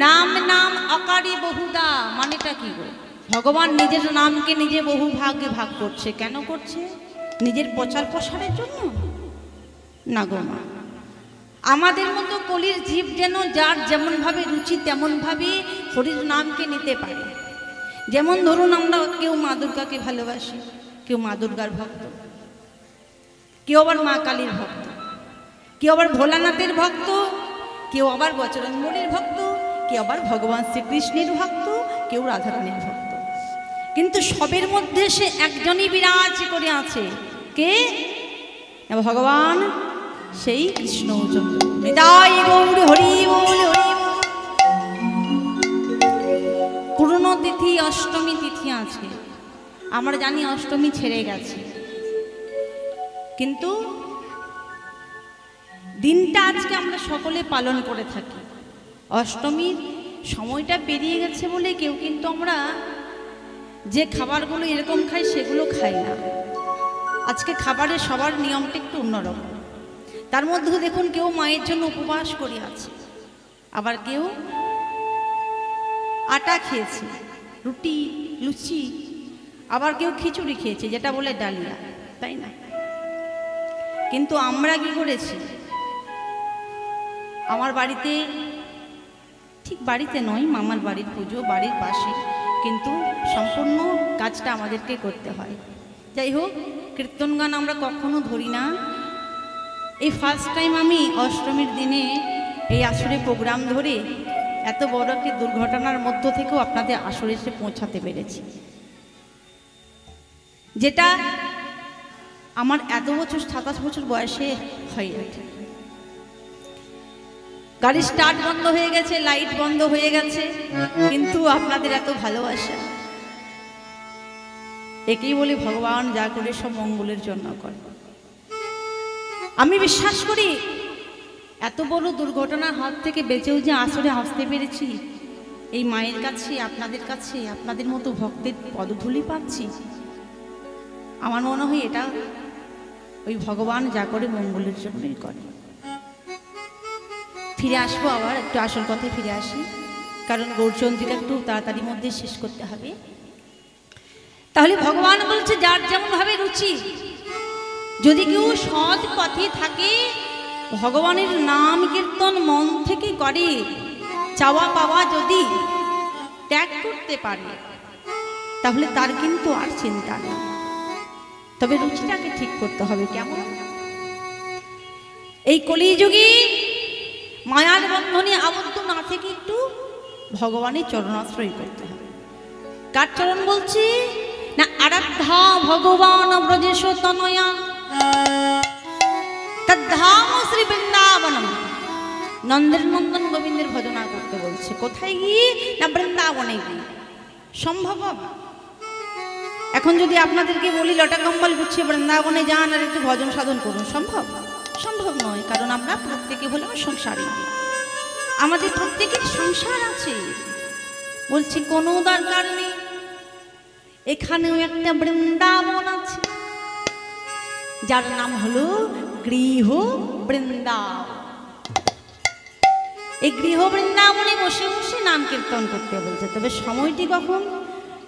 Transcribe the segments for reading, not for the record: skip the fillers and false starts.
নাম নাম আকারে বহুদা, মানেটা কি গো? ভগবান নিজের নামকে নিজে বহু ভাগে ভাগ করছে। কেন করছে? নিজের প্রচার প্রসারের জন্য না গো মা। আমাদের মতো কলির জীব যেন যার যেমন ভাবে রুচি তেমন ভাবে হরির নামকে নিতে পারে। যেমন ধরুন আমরা কেউ মা দুর্গাকে ভালোবাসি, কেউ মা দুর্গার ভক্ত, কেউ আবার মা কালীর ভক্ত, কেউ আবার ভোলানাথের ভক্ত, কেউ আবার বজরঙ্গবলীর ভক্ত, কেউ আবার ভগবান শ্রীকৃষ্ণের ভক্ত, কেউ রাধারানীর ভক্ত। কিন্তু সবের মধ্যে সে একজনই বিরাজ করে আছে। কে? ভগবান সেই কৃষ্ণচন্দ্র। নিতাই গৌর হরি বল হরি বল। পুরনো তিথি অষ্টমী তিথি আছে, আমরা জানি অষ্টমী ছেড়ে গেছে, কিন্তু দিনটা আজকে আমরা সকলে পালন করে থাকি। অষ্টমীর সময়টা পেরিয়ে গেছে বলে কেউ কিন্তু আমরা যে খাবারগুলো এরকম খাই সেগুলো খাই না। আজকে খাবারের সবার নিয়মটা একটু অন্যরকম। তার মধ্যে দেখুন কেউ মায়ের জন্য উপবাস করে আছে, আবার কেউ আটা খেয়েছে, রুটি লুচি, আবার কেউ খিচুড়ি খেয়েছে, যেটা বলে ডালিয়া, তাই না? কিন্তু আমরা কি করেছি? আমার বাড়িতে, ঠিক বাড়িতে নয়, মামার বাড়ির পুজো বাড়ির পাশে, কিন্তু সম্পূর্ণ কাজটা আমাদেরকে করতে হয়। যাই হোক, কীর্তন গান আমরা কখনো ধরি না। এই ফার্স্ট টাইম আমি অষ্টমীর দিনে এই আসরে প্রোগ্রাম ধরে এত বড় একটি দুর্ঘটনার মধ্য থেকেও আপনাদের আসরে এসে পৌঁছাতে পেরেছি, যেটা আমার এত বছর 27 বছর বয়সে হয়ে ওঠে। গাড়ি স্টার্ট বন্ধ হয়ে গেছে, লাইট বন্ধ হয়ে গেছে, কিন্তু আপনাদের এত ভালোবাসা, একেই বলি ভগবান যা করে সব মঙ্গলের জন্য করে। আমি বিশ্বাস করি এত বড় দুর্ঘটনার হাত থেকে বেঁচেও যে আসরে আসতে পেরেছি, এই মায়ের কাছে, আপনাদের কাছে, আপনাদের মতো ভক্তের পদধূলি পাচ্ছি, আমার মনে হয় এটা ওই ভগবান যা করে মঙ্গলের জন্যই করে। ফিরে আসবো, আবার একটু আসল কথায় ফিরে আসি, কারণ গৌরচন্দ্রিকা একটু তাড়াতাড়ির মধ্যে শেষ করতে হবে। তাহলে ভগবান বলছে যার যেমন ভাবে রুচি, যদি কেউ সৎ পথে থাকে, ভগবানের নাম কীর্তন মন থেকে করে, চাওয়া পাওয়া যদি ত্যাগ করতে পারে, তাহলে তার কিন্তু আর চিন্তা নেই। তবে রুচিটাকে ঠিক করতে হবে। কেমন? এই কলিযুগে মায়ার বন্ধনে আবদ্ধ না থেকে একটু ভগবানের চরণাশ্রয় করতে হবে। কার চরণ বলছি না? আরাধ্যা ভগবান ব্রজেশ তনয়া তদ্ধাম শ্রী বৃন্দাবনম। নন্দের নন্দন গোবিন্দের ভজনা করতে বলছে। কোথায় গিয়ে? না বৃন্দাবনে গিয়ে। সম্ভব? এখন যদি আপনাদেরকে বলি লটা কম্বল গুছিয়ে বৃন্দাবনে যান আর একটু ভজন সাধন করুন, সম্ভব? সম্ভব নয়, কারণ আমরা প্রত্যেকে হলাম সংসারী, আমাদের প্রত্যেকের সংসার আছে। বলছি কোনো দরকার নেই, এখানেও একটা বৃন্দাবন আছে, যার নাম হলো গৃহ বৃন্দাবন। এই গৃহ বৃন্দাবনে বসে বসে নাম কীর্তন করতে বলছে। তবে সময়টি কখন?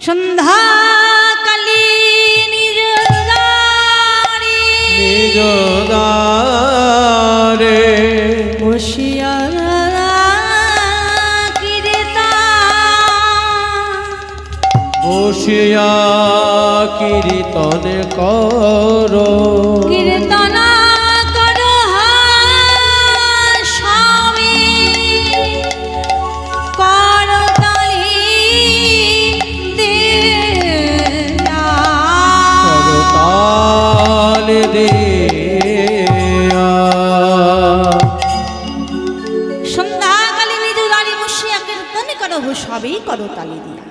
সন্ধ্যাকালী নিজ দ্বারে বসিয়া বসিয়া কীর্তন করো, কীর্তন করো স্বামী, করতালি দিয়া, করতালি দিয়া। সন্ধ্যাকালী নিজ দ্বারে বসিয়া কীর্তন করো সবই করতালি দিয়া।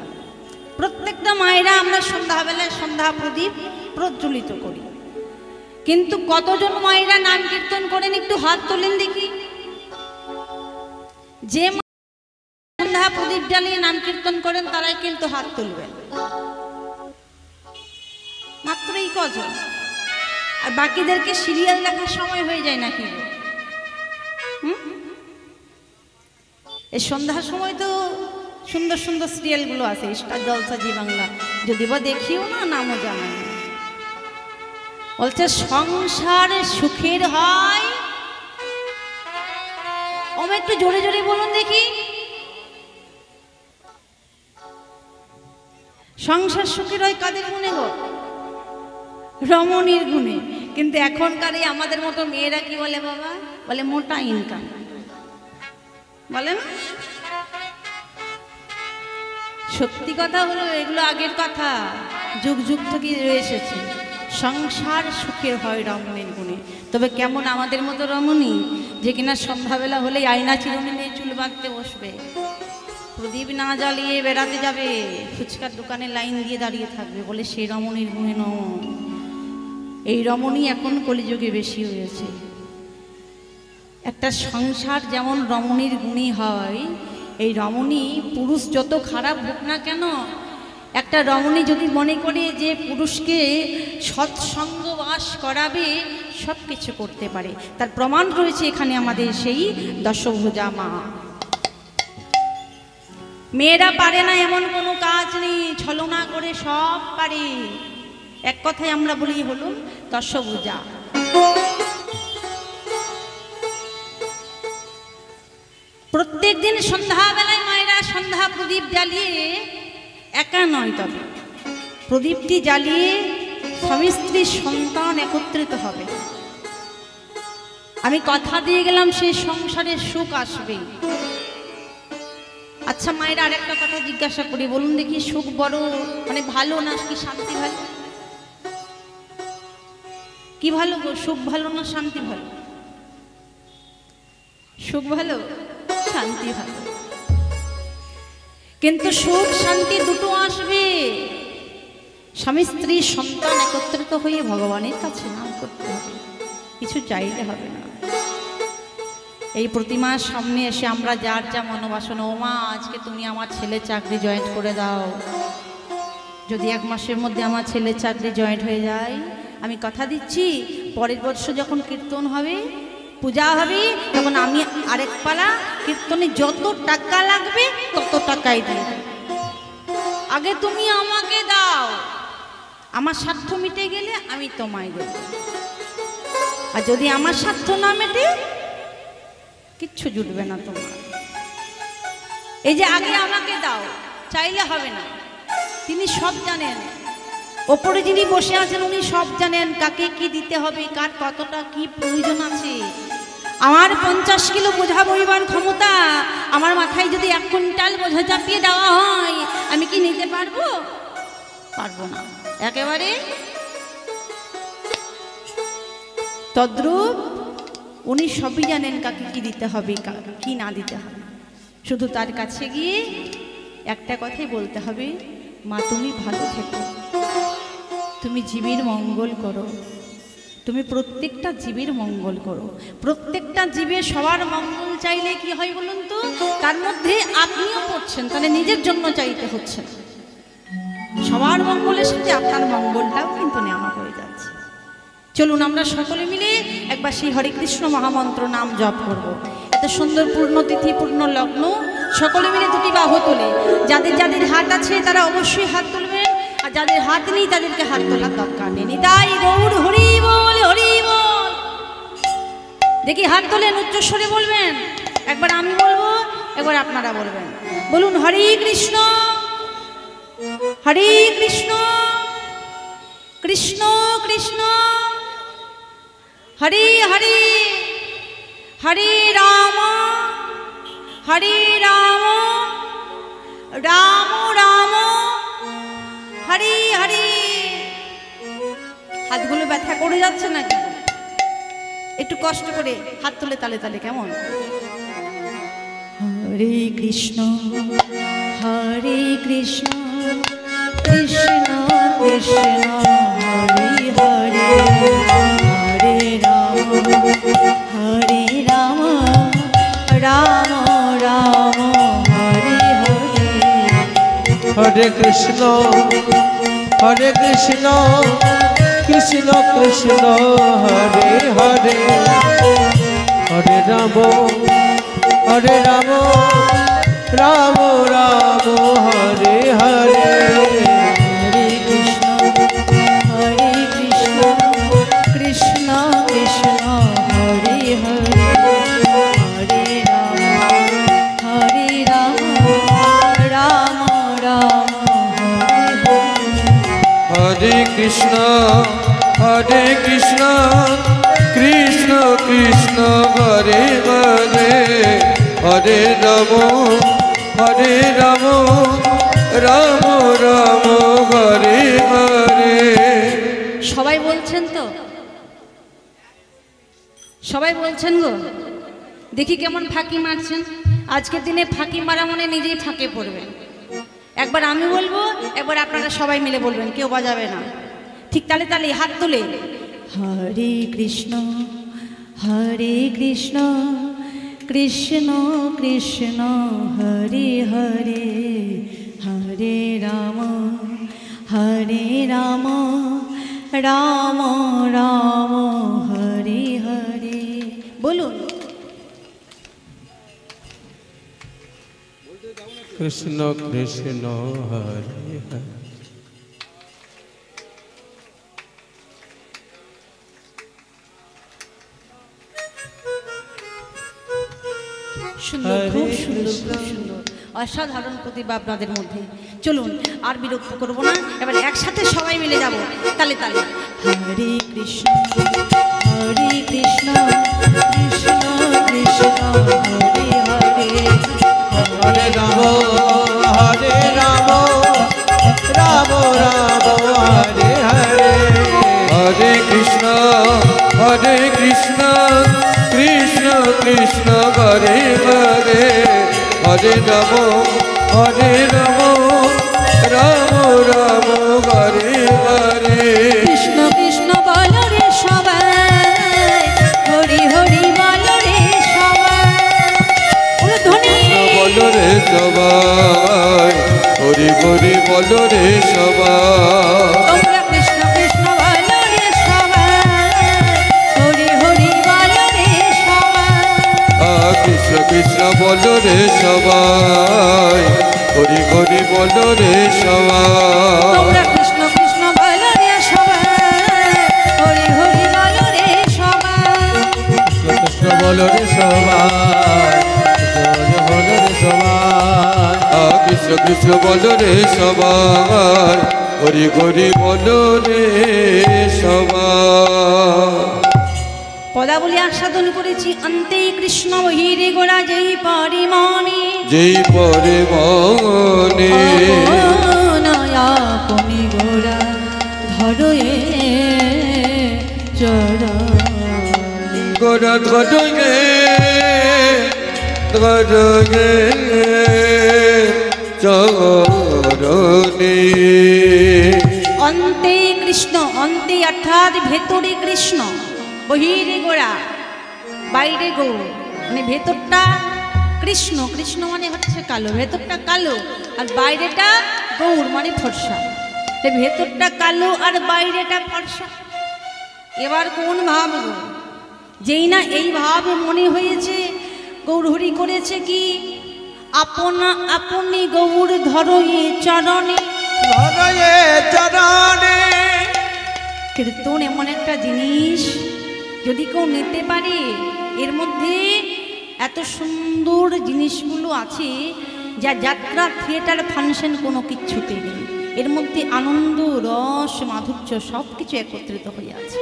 প্রত্যেকটা মায়েরা আমরা সন্ধ্যাবেলায় সন্ধ্যা প্রদীপ প্রজ্বলিত করি, কিন্তু কতজন মায়েরা নাম কীর্তন করেন? একটু হাত তোলেন দেখি। যে সন্ধ্যা প্রদীপ জ্বালিয়ে নাম কীর্তন করেন তারাই কিন্তু হাত তুলবেন, মাত্র এই কজন। আর বাকিদেরকে সিরিয়াল দেখার সময় হয়ে যায় নাকি? এই সন্ধ্যার সময় তো সুন্দর সুন্দর সিরিয়ালগুলো আছে, স্টার জলসা, জি বাংলা, যদি বা দেখিও না, নামও জানা না। বলছে সংসার সুখের হয়, ওমা একটু জোরে জোরে বলুন দেখি। সংসার সুখের হয় কাদের গুণে গো? রমণীর গুণে। কিন্তু এখনকার এই আমাদের মতো মেয়েরা কি বলে বাবা? বলে মোটা ইনকাম, বলেন। সত্যি কথা হলো এগুলো আগের কথা, যুগ যুগ থেকে রয়ে এসেছে। সংসার সুখের হয় রমণীর গুণে। তবে কেমন আমাদের মতো রমণী যে কিনা সন্ধ্যাবেলা হলেই আয়না চিরুনি নিয়ে চুল বাঁধতে বসবে, প্রদীপ না জ্বালিয়ে বেড়াতে যাবে, ফুচকার দোকানে লাইন দিয়ে দাঁড়িয়ে থাকবে, বলে সেই রমণীর গুণে নয়। এই রমণী এখন কলিযুগে বেশি হয়েছে। একটা সংসার যেমন রমণীর গুণী হয়, এই রমণী পুরুষ যত খারাপ হোক না কেন, একটা রমণী যদি মনে করে যে পুরুষকে সৎসঙ্গ বাস করাবে, সব কিছু করতে পারে। তার প্রমাণ রয়েছে এখানে আমাদের সেই দশভুজা মা। মেয়েরা পারে না এমন কোনো কাজ নেই, ছলনা করে সব পারে। এক কথায় আমরা বলি হলো দশভুজা। প্রত্যেক দিন সন্ধ্যাবেলায় মায়েরা সন্ধ্যা প্রদীপ জ্বালিয়ে, একা নয় তবে প্রদীপটি জ্বালিয়ে স্বামী স্ত্রী সন্তান একত্রিত হবে। আমি কথা দিয়ে গেলাম সেই সংসারে সুখ আসবে। আচ্ছা মায়েরা আরেকটা কথা জিজ্ঞাসা করি, বলুন দেখি, সুখ বড় মানে ভালো না কি শান্তি ভালো? কি ভালো গো? সুখ ভালো না শান্তি ভালো? সুখ ভালো, শান্তি ভালো। কিন্তু সুখ শান্তি দুটো আসবে স্বামী স্ত্রী সন্তান একত্রিত হয়ে ভগবানের কাছে নাম করতে হবে, কিছু চাইলে হবে না। এই প্রতিমার সামনে এসে আমরা যার যা মনোবাসনা, ও মা আজকে তুমি আমার ছেলে চাকরি জয়েন্ট করে দাও। যদি 1 মাসের মধ্যে আমার ছেলে চাকরি জয়েন্ট হয়ে যায়, আমি কথা দিচ্ছি পরের বছর যখন কীর্তন হবে, পূজা হবে, তখন আমি আরেক পালা কীর্তনে যত টাকা লাগবে তত টাকাই দিয়ে দেব। আগে তুমি আমাকে দাও, আমার স্বার্থ মিটে গেলে আমি তোমায় দেব। আর যদি আমার স্বার্থ না মেটে, কিচ্ছু জুটবে না তোমার। এই যে আগে আমাকে দাও চাইলে হবে না। তিনি সব জানেন, ওপরে যিনি বসে আছেন উনি সব জানেন কাকে কি দিতে হবে, কার কতটা কি প্রয়োজন আছে। আমার 50 কিলো বোঝা বইবার ক্ষমতা, আমার মাথায় যদি 1 কুইন্টাল বোঝা চাপিয়ে দেওয়া হয়, আমি কি নিতে পারবো? পারবো না একেবারে। তদ্রূপ উনি সবই জানেন কাকে কি দিতে হবে, কি না দিতে হবে। শুধু তার কাছে গিয়ে একটা কথাই বলতে হবে, মা তুমি ভালো থেকো, তুমি জীবের মঙ্গল করো, তুমি প্রত্যেকটা জীবের মঙ্গল করো। প্রত্যেকটা জীবের সবার মঙ্গল চাইলে কি হয় বলুন তো? তার মধ্যে আপনিও পড়ছেন, তাহলে নিজের জন্য চাইতে হচ্ছে। সবার মঙ্গলের সাথে আপনার মঙ্গলটাও কিন্তু নেওয়া হয়ে যাচ্ছে। চলুন আমরা সকলে মিলে একবার সেই হরে কৃষ্ণ মহামন্ত্র নাম জপ করব। এত সুন্দর পূর্ণ তিথি, পূর্ণ লগ্ন, সকলে মিলে 2টি বাহু তোলে। যাদের যাদের হাত আছে তারা অবশ্যই হাত তুলবেন, আর যাদের হাত নেই তাদেরকে হাত তোলার দরকার নেই। নিতাই গৌর হরি বল, হরি বল। দেখি হাত তোলেন, উচ্চস্বরে বলবেন। একবার আমি বলবো, একবার আপনারা বলবেন। বলুন হরে কৃষ্ণ, হরে কৃষ্ণ, কৃষ্ণ কৃষ্ণ হরে হরে, হরে রাম, হরে রাম, রাম রাম, হরে হরে। হাতগুলো ব্যথা করে যাচ্ছে নাকি? একটু কষ্ট করে হাত তুলে তালে তালে কেমন? হরে কৃষ্ণ, হরে কৃষ্ণ, কৃষ্ণ কৃষ্ণ হরে হরে, হরে রাম, হরে রাম, রাম রাম হরে হরে। হরে কৃষ্ণ, হরে কৃষ্ণ, কৃষ্ণ কৃষ্ণ হরে হরে, হরে রাম, হরে রাম, রাম রাম হরে হরে হরে কৃষ্ণ কৃষ্ণ কৃষ্ণ হরে হরে হরে রাম রাম রাম হরে কৃষ্ণ কৃষ্ণ কৃষ্ণ হরে হরে হরে রাম রাম রাম হরে হরে। সবাই বলছেন তো? সবাই বলছেন গো? দেখি কেমন ফাঁকি মারছেন। আজকের দিনে ফাঁকি মারা মানে নিজেই ফাঁকে পড়বেন। একবার আমি বলবো, একবার আপনারা সবাই মিলে বলবেন, কেউ বাজাবে না। ঠিক তালে তালে হাত তুলে হরে কৃষ্ণ কৃষ্ণ কৃষ্ণ হরে হরে হরে রাম রাম রাম হরে হরে। বলুন কৃষ্ণ কৃষ্ণ হরে হরে। সুন্দর, খুব সুন্দর, খুব সুন্দর, অসাধারণ প্রতিভা আপনাদের মধ্যে। চলুন আর বিরক্ত করব না, এবার একসাথে সবাই মিলে যাব তালে তালে। হরে কৃষ্ণ কৃষ্ণ কৃষ্ণ হরে হরে হরে রাম রাম রাম হরে হরে হরে কৃষ্ণ কৃষ্ণ কৃষ্ণ হরে হরে হরে রাম রাম রাম হরে হরে। কৃষ্ণ কৃষ্ণ বল রে সবাই, হরি হরি বল রে সবাই, ধ্বনি বল রে সবাই, হরি হরি বল রে সবাই। তোমরা কৃষ্ণ কৃষ্ণ বল রে সবাই, হরি হরি বল রে সবাই। কৃষ্ণ কৃষ্ণ বল রে সবাই, হরি হরি বল রে সবাই। তোমরা কৃষ্ণ কৃষ্ণ বল রে সবাই, হরি হরি বল রে সবাই। কৃষ্ণ বল রে সবাই, বল রে সবাই। কৃষ্ণ কৃষ্ণ বল রে সবাই, হরি হরি বল রে সবাই। পদাবলী আস্বাদন করেছি। অন্তে কৃষ্ণ বহিরে গোড়া যেই পরিমাণে, যেই পরিমাণে আপনি গোড়া ধরে চরণে। গোড়া ধরে চরণে। অন্তে কৃষ্ণ, অন্তে অর্থাৎ ভেতরে কৃষ্ণ, বহিরে গোড়া বাইরে গৌর, মানে ভেতরটা কৃষ্ণ, কৃষ্ণ মানে হচ্ছে কালো, ভেতরটা কালো, আর বাইরেটা গৌর মানে ফর্সা। ভেতরটা কালো আর বাইরেটা ফর্সা। এবার কোন ভাব গো? যেই না এই ভাব মনে হয়েছে, গৌরহরি করেছে কি? আপনা আপনি গৌর ধরয়ে চরণে। কীর্তন এমন একটা জিনিস, যদি কেউ নিতে পারে, এর মধ্যে এত সুন্দর জিনিসগুলো আছে যা যাত্রা, থিয়েটার, ফাংশন কোনো কিচ্ছুতে নেই। এর মধ্যে আনন্দ, রস, মাধুর্য সব কিছু একত্রিত হয়ে আছে।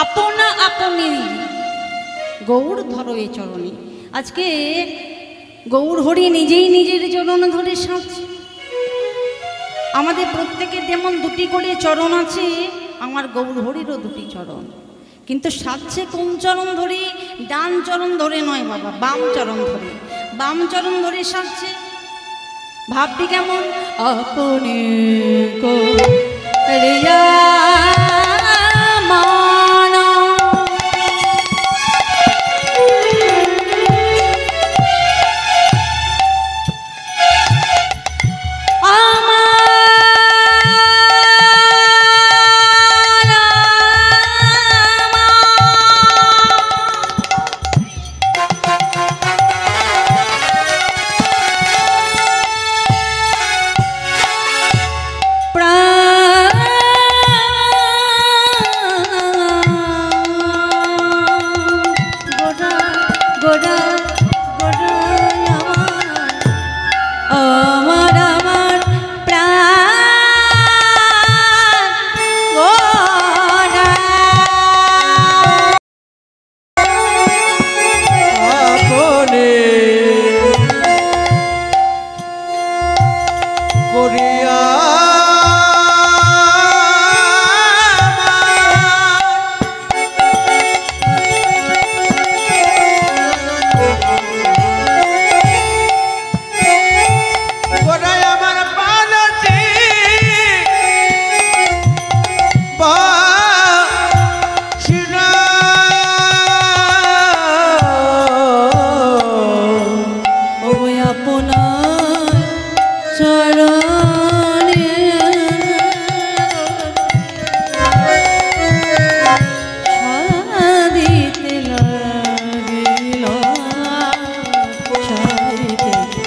আপনা আপনি গৌর ধরো এ চরণে। আজকে গৌর হরি নিজেই নিজের চরণ ধরে সাজছে। আমাদের প্রত্যেকের যেমন দুটি করে চরণ আছে, আমার গৌর হরিরও দুটি চরণ, কিন্তু সাজছে কোন চরণ ধরে? ডান চরণ ধরে নয় বাবা, বাম চরণ ধরে। বাম চরণ ধরে সাজছে। ভাবটি কেমন? আপনি করিয়া মানা,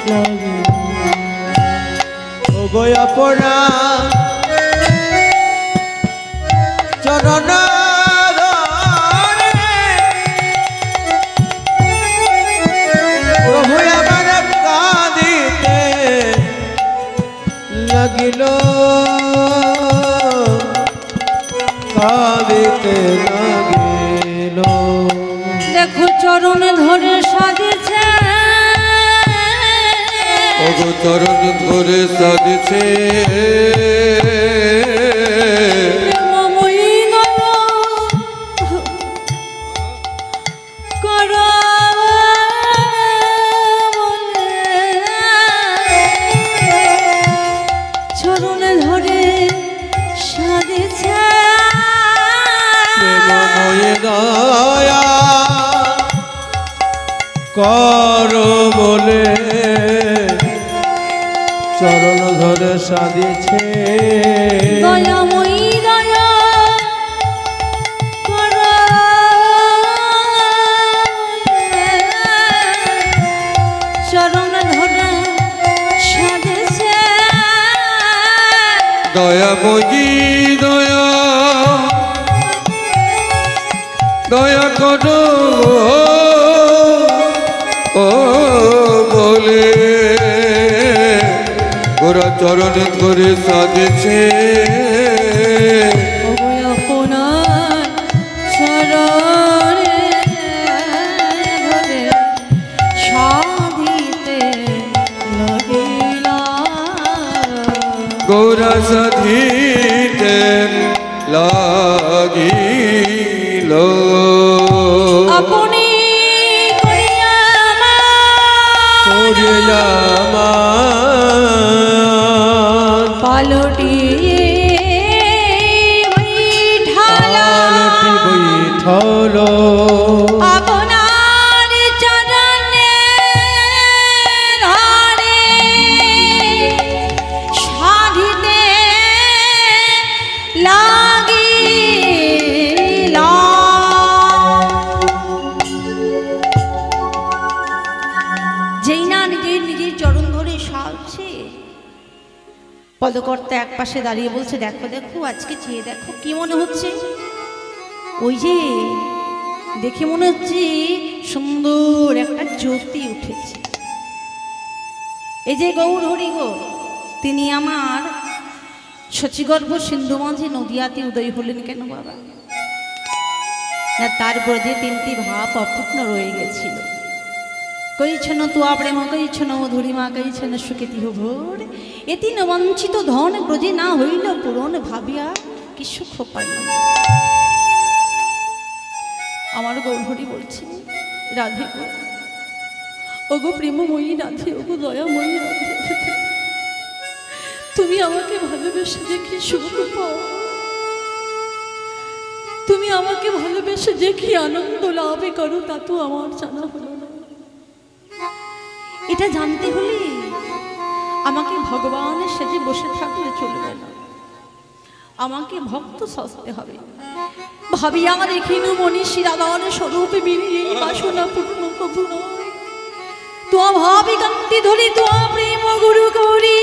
লাগে ও গো আপনা চরণ প্রভু আমার কাঁদিতে লাগিল কাঁদিতে লাগিল দেখো চরণ ধরে সাজেছে ওগো চরণ ধরে সাজছে প্রেমময়ী কর চরণ ধরে সাজেছে প্রেমময় দয়া কর বলে চরণ ধরে সাধিছে দয়াময়ী দয়া কর চরণ ধরে সাজেছে দয়াময়ী দয়া দয়া করো ও বলে ওরা চরণ ধরে সাজেছে আপনার চরণে ধরে সাধিতে লাগিলা গোরা সাধিতে লাগিল আপনি করিয়া আমার পালটি বৈঠল আপনার চরণে ধরে সাধিতে লাগিলা যেই না নিজের নিজের চরণ ধরে সাজছে পদকর্তা এক পাশে দাঁড়িয়ে বলছে দেখো দেখো আজকে চেয়ে দেখো কি মনে হচ্ছে ওই যে দেখে মনে হচ্ছে সুন্দর একটা জ্যোতি উঠেছে এই যে গৌর হরি গো তিনি আমার শচীগর্ভ সিন্ধু মাঝে নদিয়াতে উদয় হলেন কেন বাবা না তার ব্রজে তিনটি ভাব অপূর্ণ রয়ে গেছিল কইছন তুয়া প্রেম কইছন মধুরিমা কইছন সুকেতিহ ভোর এতি নবঞ্চিত ধন ব্রজে না হইল পূরণ ভাবিয়া কি সুখ পাইল আমার গৌরহরি বলছে রাধে গো ওগো প্রেমময়ী রাধে ওগো দয়াময়ী রাধে তুমি আমাকে ভালোবেসে দেখি সুখ পাও তুমি আমাকে ভালোবেসে দেখি আনন্দ লাভে করো তা তো আমার জানা হলো না এটা জানতে হলে আমাকে ভগবানের সেজে বসে থাকলে চলবে না আমাকে ভক্ত সাজতে হবে ভাবিয়া দেখিনু মনীষী রাধার স্বরূপে বেরিয়ে বাসনা পূর্ণ কবু নয় তোয়া ভাবি কান্তি ধরি তোয়া প্রেম গুরু করি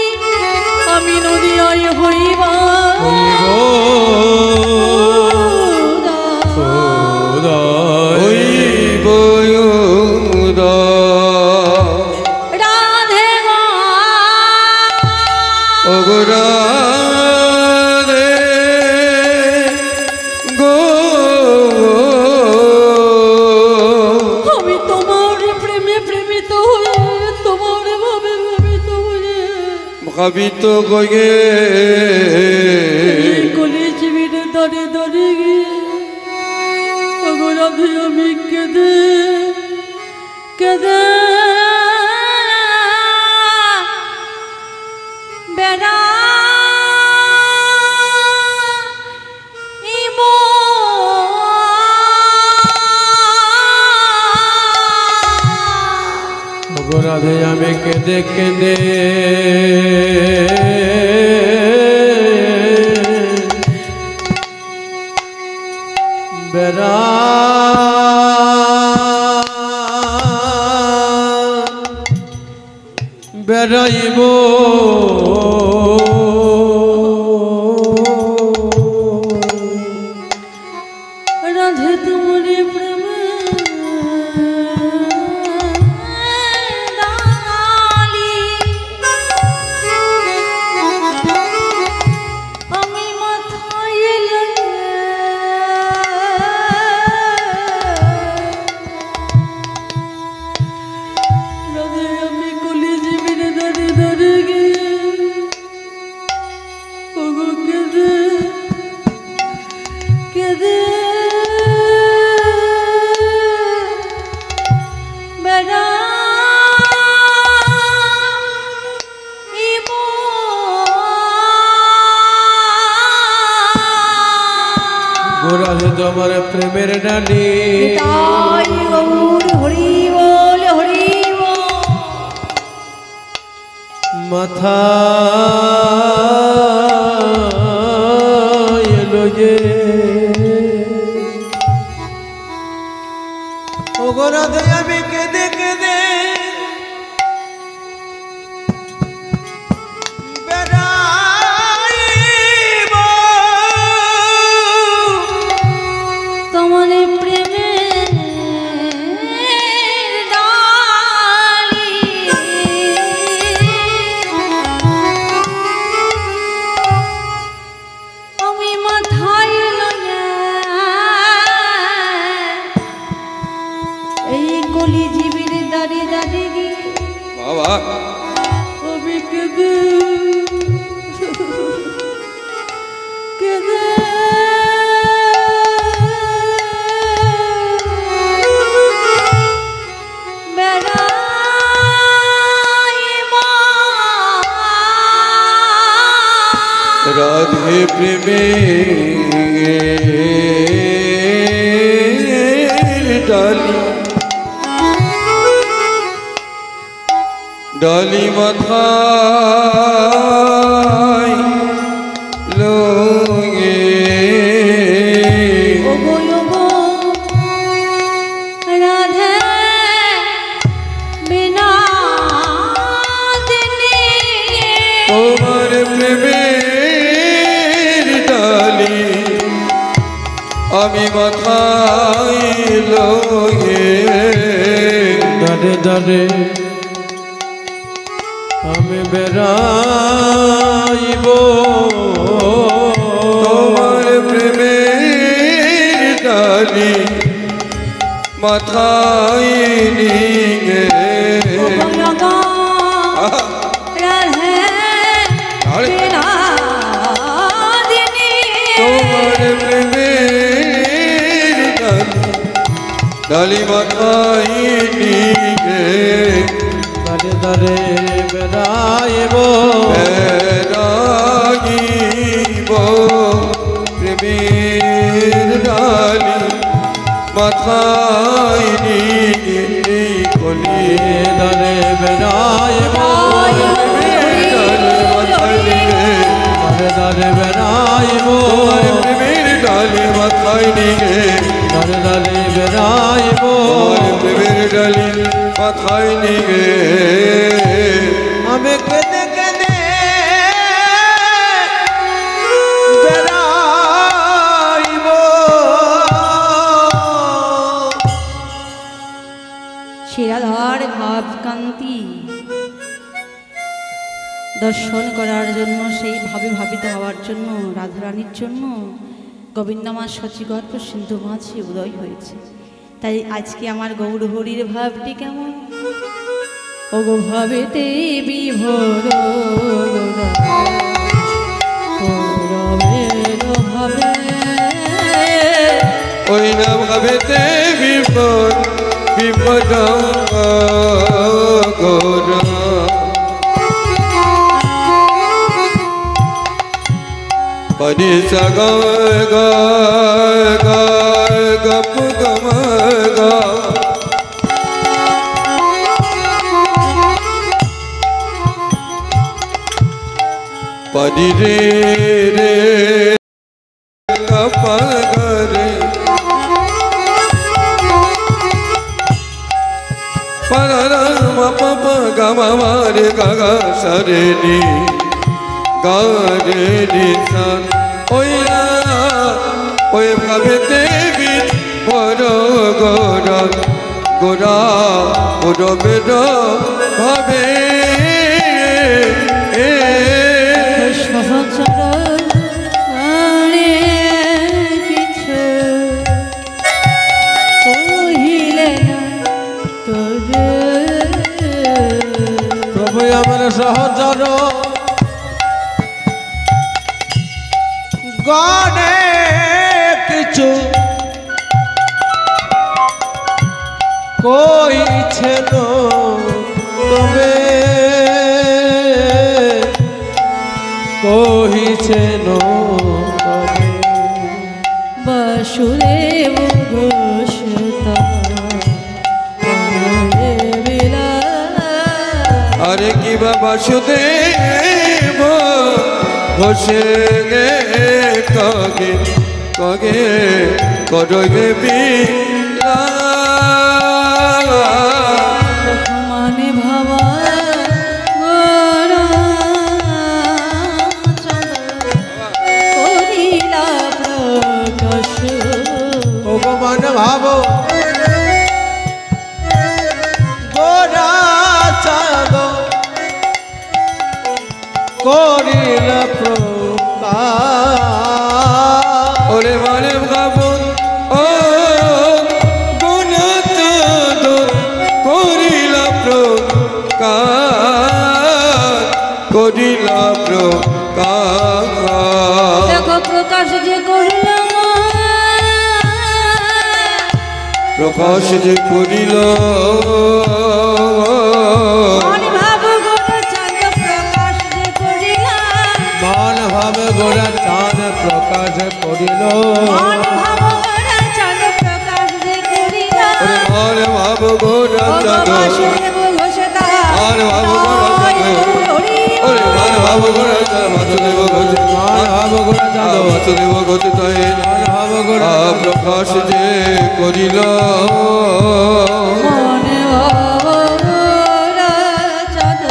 আমি নদিয়ায় হইবা রাধে রাধে গো আমি তোমার প্রেমে প্রেমিত হয়ে তোমার ভাবে ভাবিত হয়ে ভাবিত গয়ে কলেজ বিরে দরে দরে গিয়ে রাধে আমি কেঁদে কেঁদে বেড়া রাধে আমি কেঁদে কেঁদে বেড়া বেড়াইব রাধে তোমার প্রেমে ডালি আমি মাথায় রাধে আমি কলি জীবনে দাঁড়িয়ে দাঁড়িয়ে গিয়ে ওগো কেঁদে কেঁদে গোরাধে তোমার প্রেমের ডালি তাই গৌর হরি বল হরি বল। মাথা এলো যে ও গোরাধে আমি কেঁদে কেঁদে বেড়াইব তোমার প্রেমে ডালি আমি মাথায় লইয়া এই কলি জীবের দাঁড়িয়ে দাঁড়িয়ে গিয়ে বাবা আমি কেঁদে কেঁদে রাধে প্রেমে ডালি ডালি মাথায় লগে ওগো ওগো রাধে বিনা দিনে তোমার প্রেমের ডালি আমি মাথায় লগে দাঁড়ে দাঁড়ে আমি বেড়াইব তোমার প্রেমের ডালি মাথায় নিয়ে রাধে বিনা দিনে তোমার প্রেমের ডালি মাথায় নিয়ে দাঁড়ে দাঁড়ে বেড়াইব বেড়াইব প্রেমের ডালি মাথায় নিয়ে কলি দাঁড়ে বেড়াইব দাঁড়ে দাঁড়ে বেড়াইব প্রেমের ডালি মাথায় নিয়ে দাঁড়ে দাঁড়ে বেড়াইব প্রেমের ডালি মাথায় নিয়ে আমি কেঁদে কেঁদে বেড়াইব শিরাধর ভাবকান্তি দর্শন করার জন্য সেই ভাবে ভাবিত হওয়ার জন্য রাধারানীর জন্য গোবিন্দমার সচিগর্ভ সিন্ধু মাঝে উদয় হয়েছে। তাই আজকে আমার গৌর হরির ভাবটি কেমন ওগো ভাবেতে বিভোর ভাবে ওই না ভাবেতে বিপদ বিপদ গোরা পরি সগ গ গ গপ গম গ পরি রে রে গপ গ রে পর সারা মা পাপা গা মা রে গা গা সারে নি গা রে নি সা ওই ভাবেতে বিদ বড় গোরা গোরা গোরা বেদ ভাবে প্রভু আমার সহচর গণে কিছু কইছেন তবে কহিছেন তবে বাসুদেব ঘোষতা আরে কি বাসুদেব ঘোষে গে কগে কগে করবে বিলা মানে ভাবা করিলা প্রকাশ ভগবান ভাব গোরা চাঁদ করিল প্রকাশ ওরে মানে ভাবুন ও গুণাচাঁদ করিলা প্রকাশ করিলা প্রকাশ দেখো প্রকাশ যে করলাম প্রকাশ যে করিল মনে ভাব গোরা চাঁদ প্রকাশ যে করিলাম মান ভাবে গোরা চাঁদ প্রকাশ করিল মনে ভাব গোরা চাঁদ প্রকাশ যে করিলাম ওরে মনে ভাব গোরা চাঁদ বাসুদেব ঘোষতা মনে ভাব গোরা চাঁদ ওরে মনে ভাব গোরা চাঁদ বাসুদেব ঘোষে মান ভাব গোরা চাঁদ বাসুদেব ঘোষে তাই মান ভাব গোরা প্রকাশ যে করিল মনে ভাব গোরা চাঁদ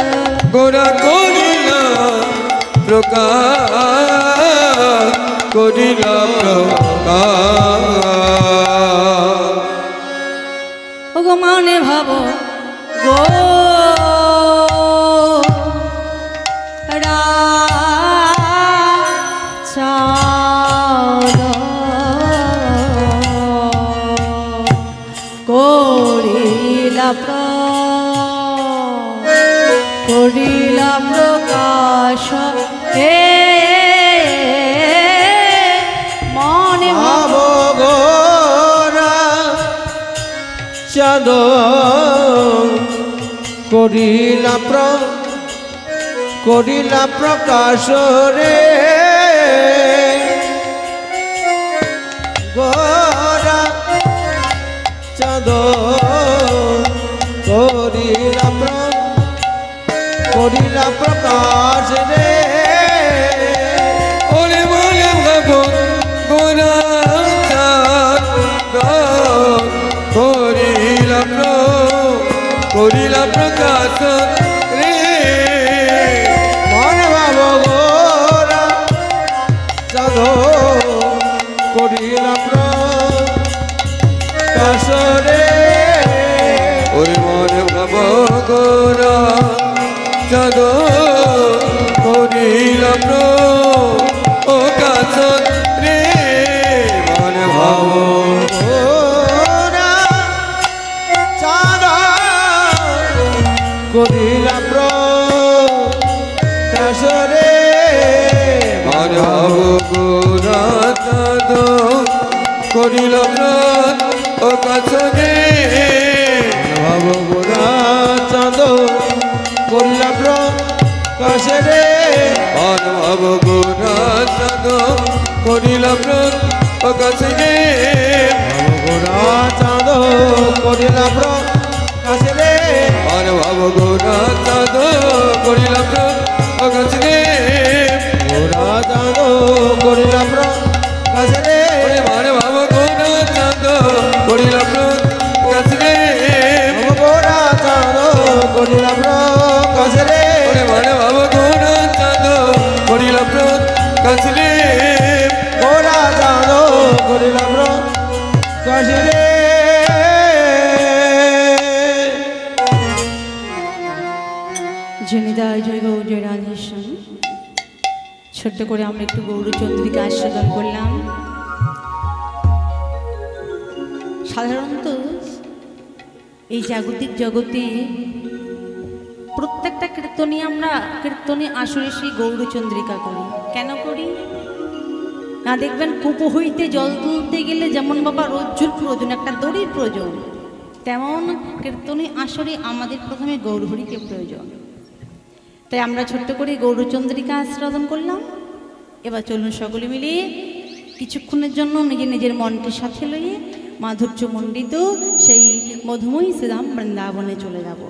গোরা করিল প্রকাশ করিল প্রকাশ ওগো মনে ভাব গো চাঁদ করিলা প্রকাশ হে মনে ভাব গোরা চাঁদ করিলা প্রকাশ রে গোরা চাঁদ করিলা প্রকাশ রে ওরে মনে ভাব গোরা চাঁদ করিলা প্রকাশ রে মন ভাব গোরা চাঁদ করিলা প্রকাশ রে ওরে মনে ভাব গোরা চাঁদ করিলা প্রকাশ রে মনে ভাব গোরা চাঁদ করিলা প্রকাশ রে মনে ভাব গোরা চাঁদ করিলা প্রকাশ রে ভাব গোরা চাঁদ করিলা প্রকাশ রে মনে ভাব গোরা চাঁদ করিলা প্রকাশ রে গোরা চাঁদ করিলা প্রকাশ রে মনে ভাব গোরা চাঁদ করিলা প্রকাশ রে গোরা চাঁদ করিলা প্রকাশ রে মনে ভাব গোরা চাঁদ করিলা প্রকাশ রে গোরা চাঁদ জনিদায় জয় গৌ জয় রাধেশ্যাম। ছোট্ট করে আমরা একটু গৌরচন্দ্রিকা আস্বাদন করলাম। সাধারণত এই জাগতিক জগতে প্রত্যেকটা কীর্তনে আমরা কীর্তনে আসলে সেই গৌরচন্দ্রিকা করি। কেন করি না, দেখবেন কূপ হইতে জল তুলতে গেলে যেমন বাবা রজ্জুর প্রয়োজন, একটা দড়ির প্রয়োজন, তেমন কীর্তনে আসরে আমাদের প্রথমে গৌরহরিকে প্রয়োজন। তাই আমরা ছোট্ট করে গৌরচন্দ্রিকা আস্বাদন করলাম। এবার চলুন সকলে মিলে কিছুক্ষণের জন্য নিজের নিজের মনকে সাথে লইয়ে মাধুর্যমণ্ডিত সেই মধুময়ী শ্রীরাম বৃন্দাবনে চলে যাব।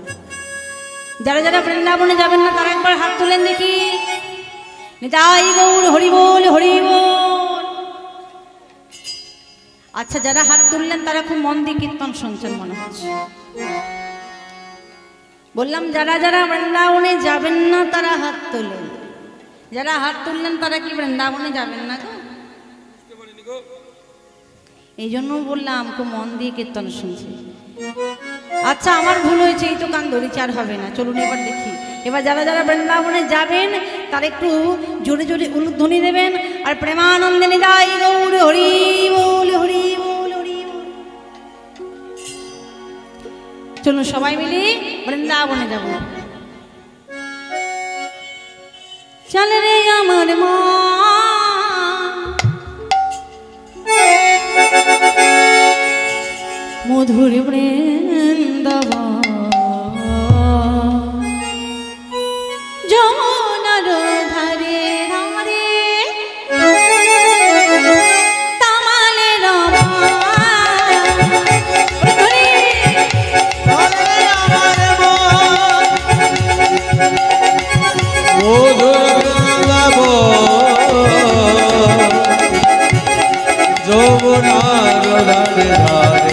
যারা যারা বৃন্দাবনে যাবেন না তারা একবার হাত তোলেন দেখি। নিতাই গৌর হরি বল হরি বল। আচ্ছা, যারা হাত তুললেন তারা খুব মন দিয়ে কীর্তন শুনছেন মনে হচ্ছে। বললাম যারা যারা বৃন্দাবনে যাবেন না তারা হাত তোলেন। যারা হাত তুললেন তারা কি বৃন্দাবনে যাবেন না গো? এই জন্য বললাম খুব মন দিয়ে কীর্তন শুনছি। আচ্ছা, আমার ভুল হয়েছে, এই তো কান ধরেছি, আর হবে না। চলুন এবার দেখি। এবার যারা যারা বৃন্দাবনে যাবেন তারা একটু জোরে জোরে উলুধ্বনি দেবেন আর প্রেমানন্দে নিতাই গৌর হরি বল হরি বল হরি বল। চলুন সবাই মিলে বৃন্দাবনে যাব। চল রে আমার মা মধুর বৃন্দাবন, যমুনার ধারে ধারে তামালের যমুনার ধারে ধারে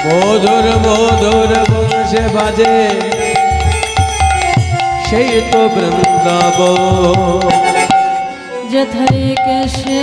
মধুর মধুর বংশে বাজে সেই তো বৃন্দাবন। যথাই কেশে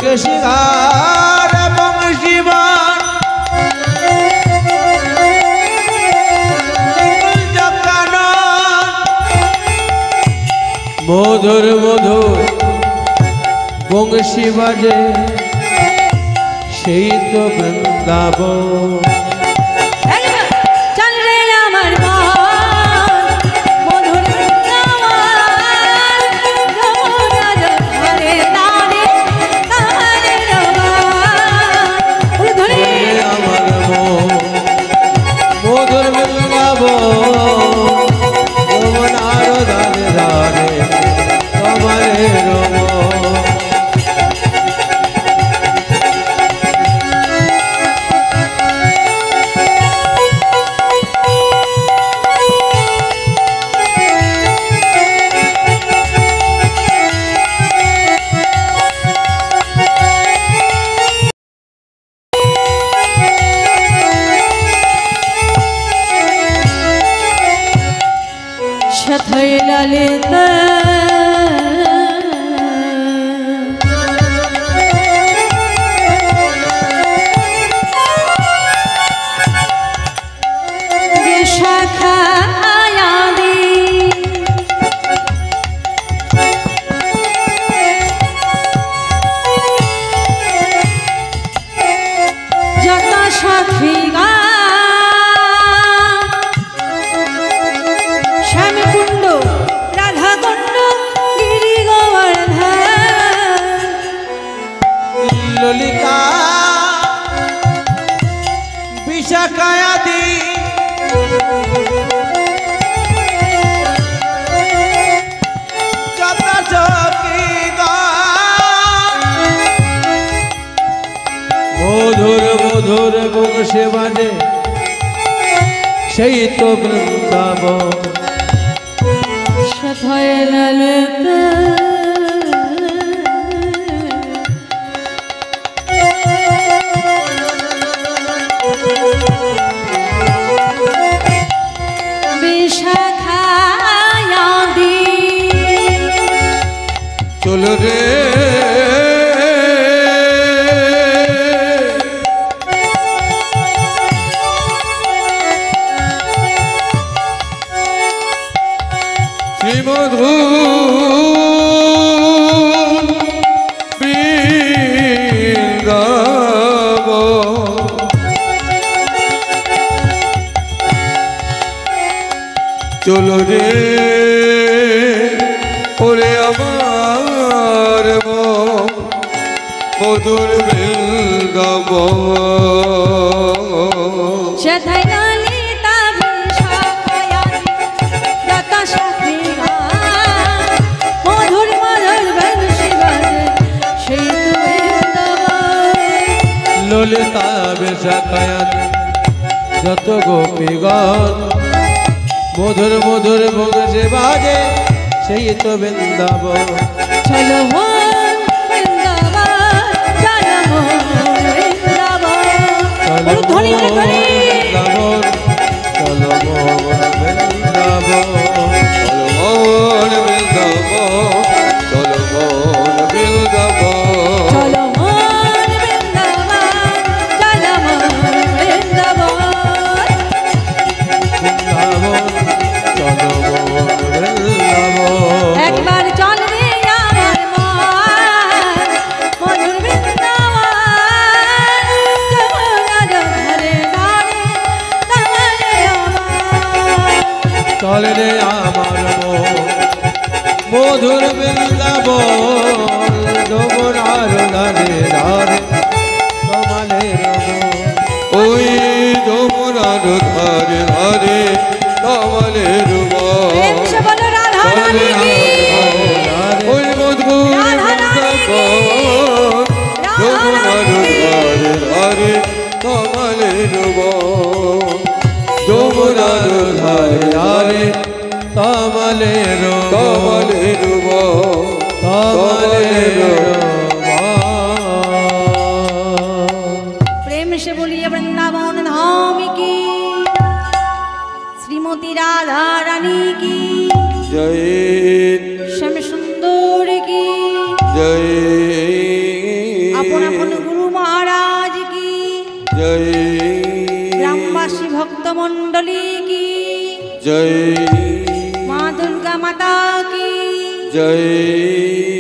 কেশিঘাট বংশীবান মধুর মধুর বংশী বাজে সেই তো বৃন্দাবন। ललिता विशाखायादि যত সখীগণ শ্যামকুণ্ড রাধাকুণ্ড গিরি গোবর্ধন ললিতা বিশাখায়াদি মধুর মধুর বংশে বাজে সেই তো বৃন্দাবন সথয় ললিতা বিশাখায়াদি চলো রে শ্রীমধু বৃন্দাবন চলো রে ওরে আমার মন মধুর বৃন্দাবন সথয় ললিতা বিশাখায়াদি যত সখীগণ মধুর মধুর বংশী বাজে সেই তো বৃন্দাবন ললিতা বিশাখায়াদি যত গোপীগণ মধুর মধুর বংশে বাজে সেই তো বৃন্দাবন চলো মন বৃন্দাবন চলো মন বৃন্দাবন বলো ধ্বনি করে ধ্বনি চলো মোহন বৃন্দাবন চলো মন বৃন্দাবন চলো মন বৃন্দাবন চলো মন বৃন্দাবন চলো মন বৃন্দাবন বৃন্দাবন চলো মোহন বৃন্দাবন একবার চল রে আমার মন মধুর বৃন্দাবন যমুনা ধরে ধরে তাহলে আমার চলে রে আমার মন মধুর বৃন্দাবন যমুনার ধারে ধারে কমলের মন ওই যমুনার ধারে ধারে কমলের প্রেম সে বন বলো রাধা রানী কি ওই মধুর বৃন্দাবন যমুনার ধারে ধারে কমলের বন যমুনার ধারে ধারে কমলের কমলের বন কমলের प्रेम से बोलिए वृंदावन धाम की श्रीमती राधा रानी की जय श्याम सुंदर की जय अपन अपन गुरु महाराज की जय ग्रामवासी भक्त मंडली की जय माँ दुर्गा माता की जय